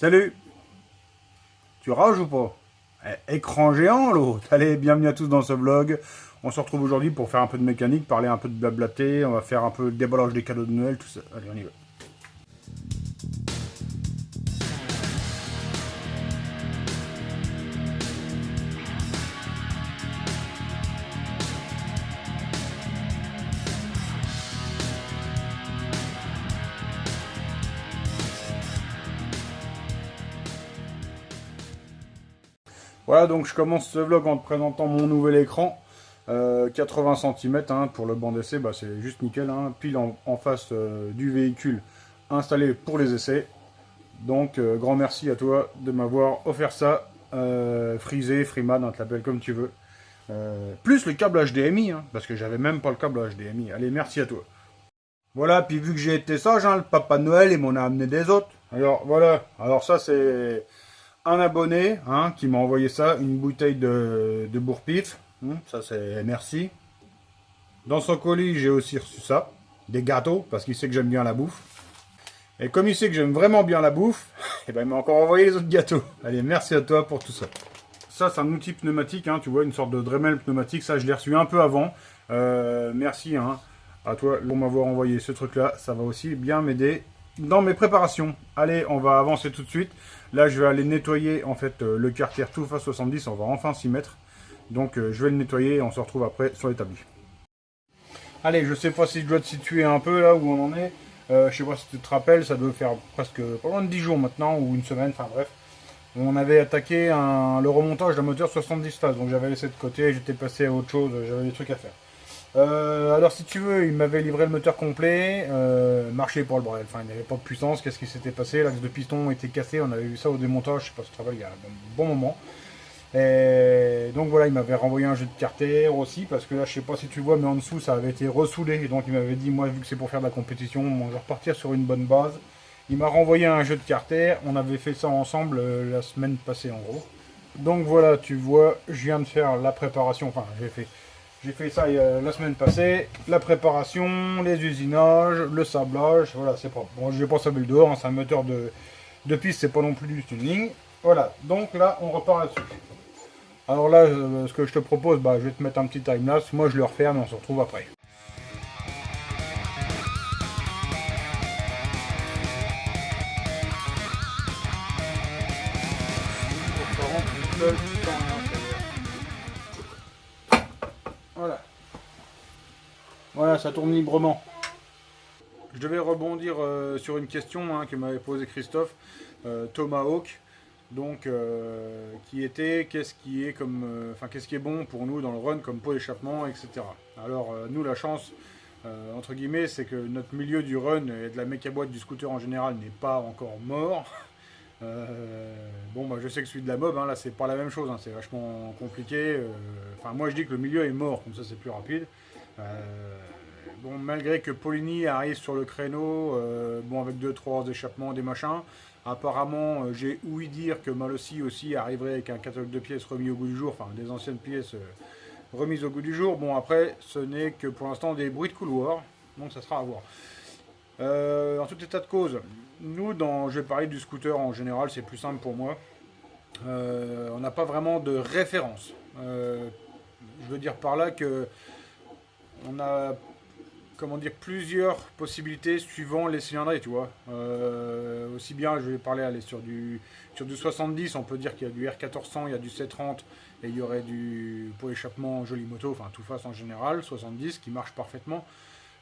Salut. Tu rages ou pas? Écran géant l'autre. Allez, bienvenue à tous dans ce vlog. On se retrouve aujourd'hui pour faire un peu de mécanique, parler un peu de blablaté. On va faire un peu le déballage des cadeaux de Noël, tout ça. Allez, on y va. Voilà, donc je commence ce vlog en te présentant mon nouvel écran. 80 cm pour le banc d'essai, bah, c'est juste nickel, hein, pile en face du véhicule installé pour les essais. Donc grand merci à toi de m'avoir offert ça, Frisé, Freeman, hein, tu l'appelles comme tu veux. Plus le câble HDMI, hein, parce que j'avais même pas le câble HDMI. Allez, merci à toi. Voilà, puis vu que j'ai été sage, hein, le Papa Noël, il m'en a amené des autres. Alors voilà, alors ça c'est un abonné hein, qui m'a envoyé ça, une bouteille de bourre-pif. Ça c'est merci. Dans son colis, j'ai aussi reçu ça, des gâteaux, parce qu'il sait que j'aime bien la bouffe. Et comme il sait que j'aime vraiment bien la bouffe, et ben il m'a encore envoyé les autres gâteaux. Allez, merci à toi pour tout ça. Ça, c'est un outil pneumatique, hein, tu vois, une sorte de Dremel pneumatique. Ça, je l'ai reçu un peu avant. Merci hein, à toi pour m'avoir envoyé ce truc-là. Ça va aussi bien m'aider dans mes préparations. Allez, on va avancer tout de suite. Là, je vais aller nettoyer en fait le Cartier Toufa 70. On va enfin s'y mettre. Donc, je vais le nettoyer et on se retrouve après sur l'établi. Allez, je sais pas si je dois te situer un peu là où on en est. Je sais pas si tu te rappelles, ça doit faire presque pas loin de 10 jours maintenant ou une semaine, enfin bref. On avait attaqué le remontage d'un moteur 70 phases, donc j'avais laissé de côté, j'étais passé à autre chose, j'avais des trucs à faire. Alors si tu veux, il m'avait livré le moteur complet, marché pour le bordel, enfin il n'y avait pas de puissance, qu'est-ce qui s'était passé? L'axe de piston était cassé, on avait vu ça au démontage, je sais pas si tu te rappelles, il y a un bon moment. Et donc voilà, il m'avait renvoyé un jeu de carter aussi, parce que là je sais pas si tu vois, mais en dessous ça avait été ressoudé, et donc il m'avait dit, moi vu que c'est pour faire de la compétition, on va repartir sur une bonne base. Il m'a renvoyé un jeu de carter, on avait fait ça ensemble la semaine passée en gros. Donc voilà, tu vois, je viens de faire la préparation, enfin j'ai fait ça la semaine passée, la préparation, les usinages, le sablage, voilà c'est propre. Bon je vais pas sabler dehors, hein, c'est un moteur de piste, c'est pas non plus du tuning. Voilà, donc là on repart là-dessus. Alors là, ce que je te propose, bah, je vais te mettre un petit timelapse, moi je le referme et on se retrouve après. Voilà. Voilà, ça tourne librement. Je devais rebondir sur une question hein, que m'avait posée Christophe, Tomahawk, donc qui était qu'est-ce qui est comme, qu'est-ce qui est bon pour nous dans le run comme pot d'échappement, etc. Alors nous la chance entre guillemets, c'est que notre milieu du run et de la mécaboîte du scooter en général n'est pas encore mort. Bon, bah, je sais que celui de la mob, hein, là, c'est pas la même chose, hein, c'est vachement compliqué. Enfin, moi, je dis que le milieu est mort, comme ça, c'est plus rapide. Bon, malgré que Poligny arrive sur le créneau, bon, avec 2-3 d'échappement, des machins, apparemment, j'ai ouï dire que Malossi aussi arriverait avec un catalogue de pièces remis au goût du jour, enfin, des anciennes pièces remises au goût du jour. Bon, après, ce n'est que pour l'instant des bruits de couloir, donc ça sera à voir. En tout état de cause, nous, je vais parler du scooter en général, c'est plus simple pour moi. On n'a pas vraiment de référence. Je veux dire par là que on a, comment dire, plusieurs possibilités suivant les cylindrées, tu vois. Aussi bien, je vais parler aller sur du 70, on peut dire qu'il y a du R1400, il y a du C30 et il y aurait du pot échappement joli moto, enfin tout face en général, 70 qui marche parfaitement.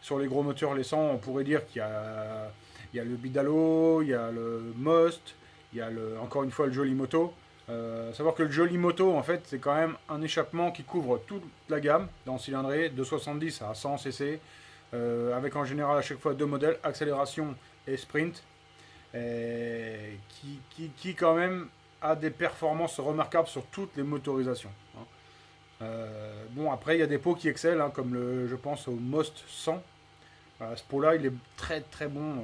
Sur les gros moteurs, les 100, on pourrait dire qu'il y a le Bidalo, il y a le Most, il y a encore une fois le Joli Moto. Savoir que le Joli Moto, en fait, c'est quand même un échappement qui couvre toute la gamme dans cylindrée, de 70 à 100 cc, avec en général à chaque fois deux modèles, accélération et sprint, et qui quand même a des performances remarquables sur toutes les motorisations. Bon, après, il y a des pots qui excellent, hein, comme je pense au Most 100. Ce pot-là, il est très très bon,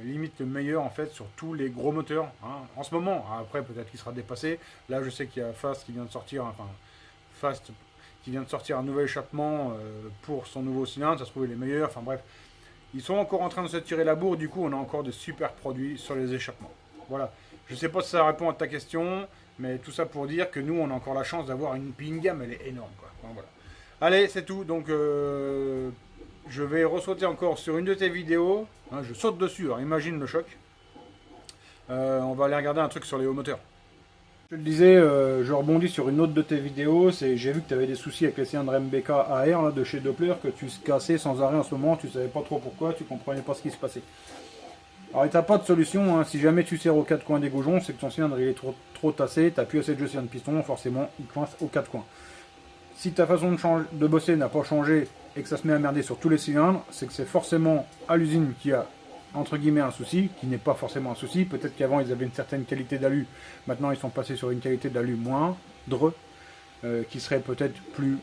limite le meilleur en fait sur tous les gros moteurs hein, en ce moment. Après, peut-être qu'il sera dépassé. Là, je sais qu'il y a Fast qui vient de sortir, Fast qui vient de sortir un nouvel échappement pour son nouveau cylindre. Ça se trouve, il est meilleur. Enfin bref, ils sont encore en train de se tirer la bourre. Du coup, on a encore des super produits sur les échappements. Voilà. Je sais pas si ça répond à ta question, mais tout ça pour dire que nous, on a encore la chance d'avoir une peeling gamme, elle est énorme, quoi. Enfin, voilà. Allez, c'est tout. Donc, je vais ressauter encore sur une de tes vidéos. Hein, je saute dessus, alors imagine le choc. On va aller regarder un truc sur les hauts moteurs. Je te le disais, je rebondis sur une autre de tes vidéos. J'ai vu que tu avais des soucis avec les cylindres MBK AR là, de chez Doppler, que tu se cassais sans arrêt en ce moment. Tu savais pas trop pourquoi, tu comprenais pas ce qui se passait. Alors, il n'y a pas de solution, hein. Si jamais tu serres aux quatre coins des goujons, c'est que ton cylindre il est trop tassé, tu n'as plus assez de jeu cylindre piston, forcément il coince aux quatre coins. Si ta façon de bosser n'a pas changé et que ça se met à merder sur tous les cylindres, c'est que c'est forcément à l'usine qui a entre guillemets un souci, qui n'est pas forcément un souci. Peut-être qu'avant ils avaient une certaine qualité d'alu, maintenant ils sont passés sur une qualité d'alu moindre, qui serait peut-être plus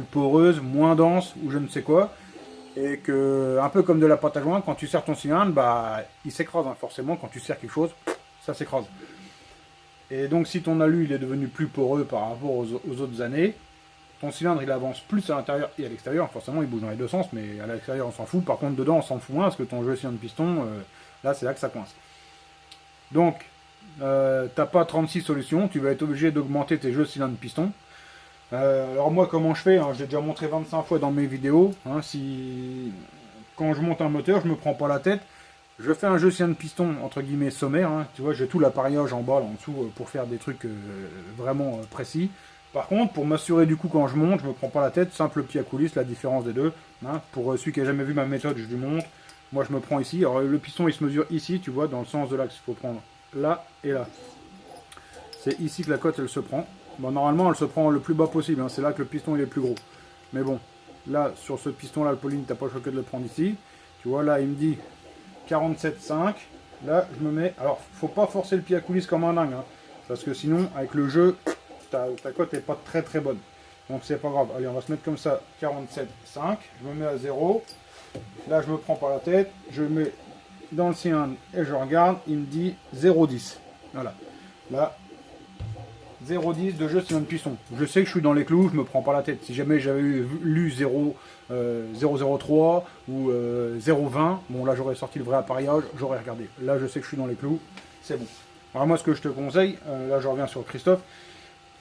poreuse, moins dense ou je ne sais quoi. Et que, un peu comme de la pâte à joint, quand tu serres ton cylindre, bah, il s'écrase. Hein. Forcément, quand tu serres quelque chose, ça s'écrase. Et donc, si ton alu il est devenu plus poreux par rapport aux autres années, ton cylindre il avance plus à l'intérieur et à l'extérieur. Forcément, il bouge dans les deux sens, mais à l'extérieur, on s'en fout. Par contre, dedans, on s'en fout moins parce que ton jeu cylindre piston, là, c'est là que ça coince. Donc, t'as pas 36 solutions. Tu vas être obligé d'augmenter tes jeux cylindre piston. Alors moi comment je fais, hein, j'ai déjà montré 25 fois dans mes vidéos, hein, quand je monte un moteur, je me prends pas la tête, je fais un jeu cylindre piston entre guillemets sommaire, hein, tu vois, j'ai tout l'appareillage en bas, là, en dessous, pour faire des trucs vraiment précis. Par contre, pour m'assurer du coup quand je monte, je me prends pas la tête, simple pied à coulisse, la différence des deux, hein, pour celui qui a jamais vu ma méthode, je lui montre, moi je me prends ici, alors le piston il se mesure ici, tu vois, dans le sens de l'axe, il faut prendre là et là. C'est ici que la cote elle se prend. Bon, normalement, elle se prend le plus bas possible. Hein. C'est là que le piston il est plus gros. Mais bon, là, sur ce piston-là, le Pauline, t'as pas le choix que de le prendre ici. Tu vois, là, il me dit 47,5. Là, je me mets... Alors, faut pas forcer le pied à coulisse comme un dingue. Hein, parce que sinon, avec le jeu, ta cote n'est pas très très bonne. Donc, c'est pas grave. Allez, on va se mettre comme ça, 47,5. Je me mets à 0. Là, je me prends par la tête. Je mets dans le cylindre et je regarde. Il me dit 0,10. Voilà. Là... 0,10 de jeu cylindre piston. Je sais que je suis dans les clous, je me prends pas la tête. Si jamais j'avais lu 0,03 ou 0,20, bon là j'aurais sorti le vrai appareillage, j'aurais regardé. Là je sais que je suis dans les clous, c'est bon. Alors moi ce que je te conseille, là je reviens sur Christophe,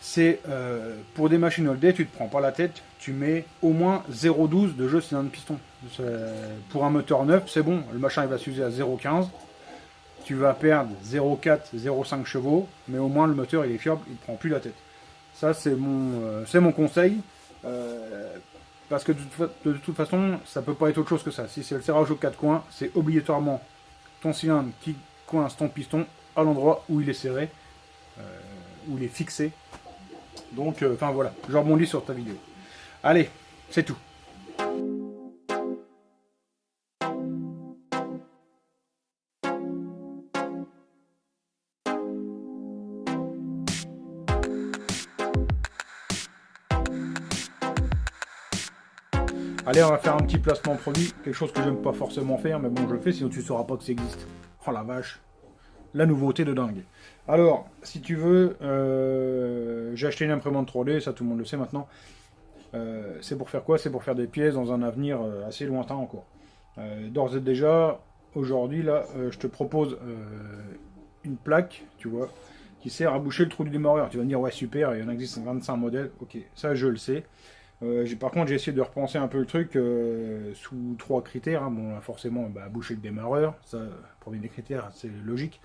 c'est pour des machines all day, tu te prends pas la tête, tu mets au moins 0,12 de jeu cylindre piston. Pour un moteur neuf, c'est bon, le machin il va s'user à 0,15. Tu vas perdre 0,4, 0,5 chevaux, mais au moins le moteur il est fiable, il ne prend plus la tête. Ça c'est mon conseil, parce que de toute façon, ça ne peut pas être autre chose que ça. Si c'est le serrage aux quatre coins, c'est obligatoirement ton cylindre qui coince ton piston à l'endroit où il est serré, où il est fixé. Donc, enfin voilà, je rebondis sur ta vidéo. Allez, c'est tout. Allez, on va faire un petit placement produit, quelque chose que j'aime pas forcément faire, mais bon, je le fais, sinon tu sauras pas que ça existe. Oh la vache, la nouveauté de dingue. Alors, si tu veux, j'ai acheté une imprimante 3D, ça tout le monde le sait maintenant. C'est pour faire quoi? C'est pour faire des pièces dans un avenir assez lointain encore. D'ores et déjà, aujourd'hui, là, je te propose une plaque, tu vois, qui sert à boucher le trou du démarreur. Tu vas me dire, ouais, super, il y en existe 25 modèles. Ok, ça, je le sais. Par contre, j'ai essayé de repenser un peu le truc sous 3 critères. Hein. Bon, forcément, boucher le démarreur, ça, premier des critères, c'est logique.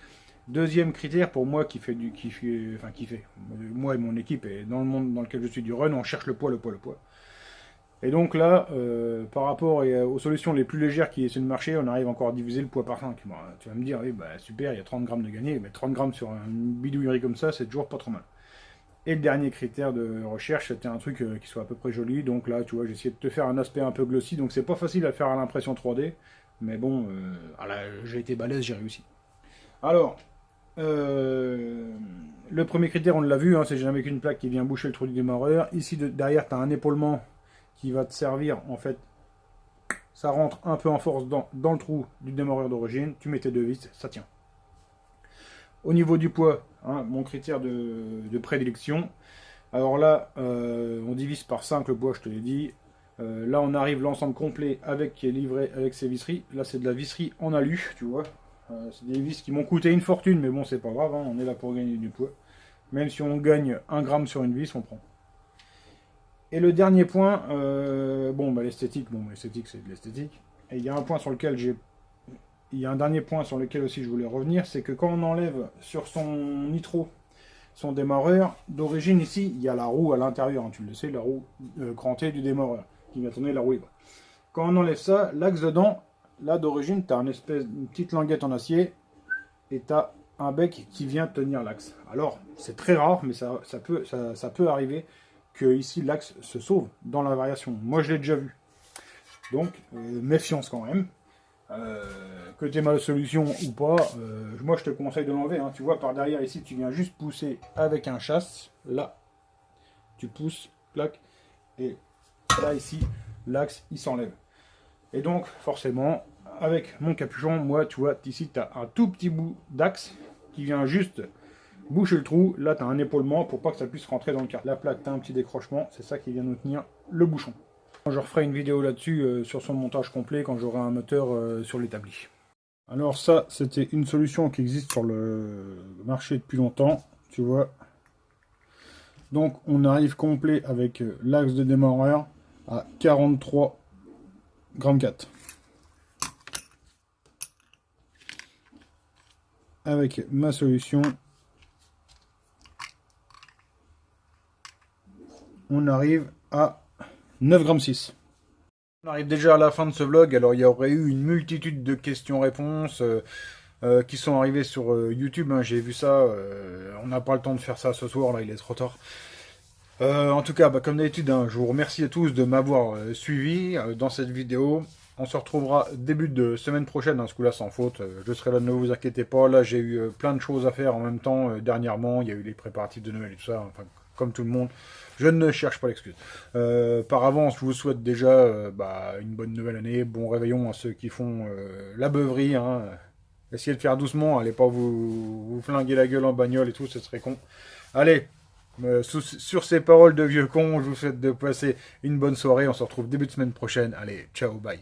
Deuxième critère, pour moi qui fait, moi et mon équipe, et dans le monde dans lequel je suis du run, on cherche le poids. Et donc là, par rapport aux solutions les plus légères qui sont sur le marché, on arrive encore à diviser le poids par 5. Bon, tu vas me dire, oui, super, il y a 30 grammes de gagné, mais 30 grammes sur une bidouillerie comme ça, c'est toujours pas trop mal. Et le dernier critère de recherche, c'était un truc qui soit à peu près joli. Donc là, tu vois, j'ai essayé de te faire un aspect un peu glossy. Donc c'est pas facile à faire à l'impression 3D. Mais bon, j'ai été balèze, j'ai réussi. Alors, le premier critère, on l'a vu, hein, c'est jamais qu'une plaque qui vient boucher le trou du démarreur. Ici, derrière, tu as un épaulement qui va te servir, en fait, ça rentre un peu en force dans le trou du démarreur d'origine. Tu mets tes deux vis, ça tient. Au niveau du poids, hein, mon critère de prédilection, alors là, on divise par 5 le poids, je te l'ai dit. Là, on arrive l'ensemble complet qui est livré avec ses visseries. Là, c'est de la visserie en alu, tu vois. C'est des vis qui m'ont coûté une fortune, mais bon, c'est pas grave, hein, on est là pour gagner du poids. Même si on gagne 1 gramme sur une vis, on prend. Et le dernier point, l'esthétique, l'esthétique c'est de l'esthétique. Et il y a un point sur lequel il y a un dernier point sur lequel aussi je voulais revenir, c'est que quand on enlève sur son nitro, son démarreur, d'origine ici, il y a la roue à l'intérieur, hein, tu le sais, la roue crantée du démarreur, qui va tourner la roue libre. Quand on enlève ça, l'axe dedans, là d'origine, tu as une petite languette en acier, et tu as un bec qui vient tenir l'axe. Alors, c'est très rare, mais ça peut arriver que ici l'axe se sauve dans la variation. Moi, je l'ai déjà vu. Donc, méfiance quand même. Que tu aies ma solution ou pas, moi je te conseille de l'enlever. Hein. Tu vois, par derrière ici, tu viens juste pousser avec un chasse. Là, tu pousses, clac, et là ici, l'axe il s'enlève. Et donc, forcément, avec mon capuchon, moi, tu vois, ici, tu as un tout petit bout d'axe qui vient juste boucher le trou. Là, tu as un épaulement pour pas que ça puisse rentrer dans le cadre. La plaque, tu as un petit décrochement. C'est ça qui vient nous tenir le bouchon. Je referai une vidéo là-dessus sur son montage complet quand j'aurai un moteur sur l'établi. Alors ça, c'était une solution qui existe sur le marché depuis longtemps, tu vois. Donc on arrive complet avec l'axe de démarreur à 43 grammes 4. Avec ma solution, on arrive à 9 grammes 6. On arrive déjà à la fin de ce vlog, alors il y aurait eu une multitude de questions-réponses qui sont arrivées sur YouTube, hein, j'ai vu ça, on n'a pas le temps de faire ça ce soir, là il est trop tard. En tout cas, comme d'habitude, hein, je vous remercie à tous de m'avoir suivi dans cette vidéo. On se retrouvera début de semaine prochaine, hein, ce coup-là sans faute, je serai là, ne vous inquiétez pas, là j'ai eu plein de choses à faire en même temps, dernièrement, il y a eu les préparatifs de Noël et tout ça, enfin, comme tout le monde. Je ne cherche pas l'excuse. Par avance, je vous souhaite déjà une bonne nouvelle année, bon réveillon à ceux qui font la beuverie. Hein. Essayez de faire doucement, allez pas vous flinguer la gueule en bagnole et tout, ce serait con. Allez, sur ces paroles de vieux con, je vous souhaite de passer une bonne soirée. On se retrouve début de semaine prochaine. Allez, ciao, bye.